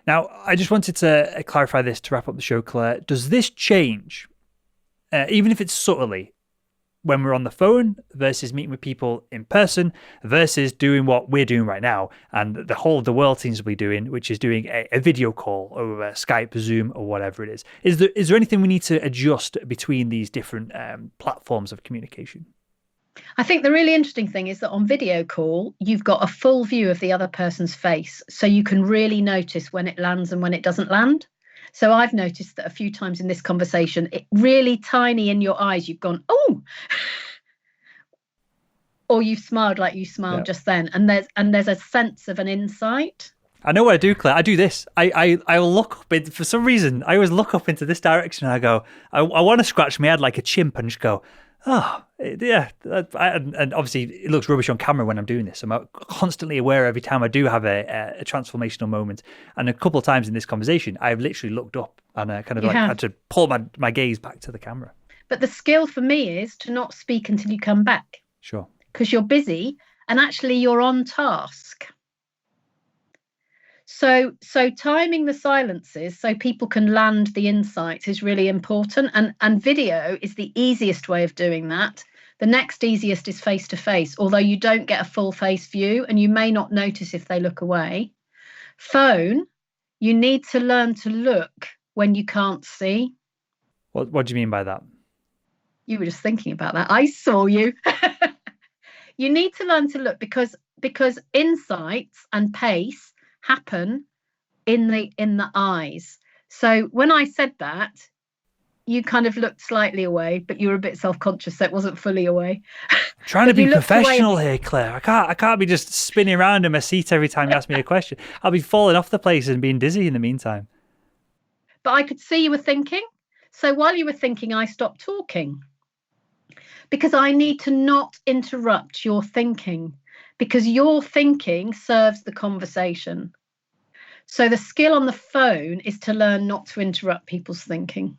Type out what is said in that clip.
Now, I just wanted to clarify this to wrap up the show, Claire. Does this change, even if it's subtly, when we're on the phone versus meeting with people in person versus doing what we're doing right now and the whole of the world seems to be doing, which is doing a video call over Skype, Zoom, or whatever it is? Is there anything we need to adjust between these different platforms of communication? I think the really interesting thing is that on video call, you've got a full view of the other person's face. So you can really notice when it lands and when it doesn't land. So I've noticed that a few times in this conversation, it really tiny in your eyes, you've gone, oh, or you've smiled like you smiled just then. And there's a sense of an insight. I know what I do, Claire. I do this. I will look up for some reason. I always look up into this direction and I go, I want to scratch my head like a chimp and just go, oh, yeah. And obviously it looks rubbish on camera when I'm doing this. I'm constantly aware every time I do have a transformational moment. And a couple of times in this conversation, I've literally looked up and I kind of had to pull my gaze back to the camera. But the skill for me is to not speak until you come back. Sure. Because you're busy and actually you're on task. So timing the silences so people can land the insights is really important. And video is the easiest way of doing that. The next easiest is face-to-face, although you don't get a full face view and you may not notice if they look away. Phone, you need to learn to look when you can't see. What do you mean by that? You were just thinking about that. I saw you. You need to learn to look because insights and pace happen in the eyes. So when I said that, you kind of looked slightly away, but you were a bit self-conscious, so it wasn't fully away. Trying to be professional here, Claire. I can't be just spinning around in my seat every time you ask me a question. I'll be falling off the place and being dizzy in the meantime. But I could see you were thinking. So while you were thinking, I stopped talking. Because I need to not interrupt your thinking. Because your thinking serves the conversation. So the skill on the phone is to learn not to interrupt people's thinking.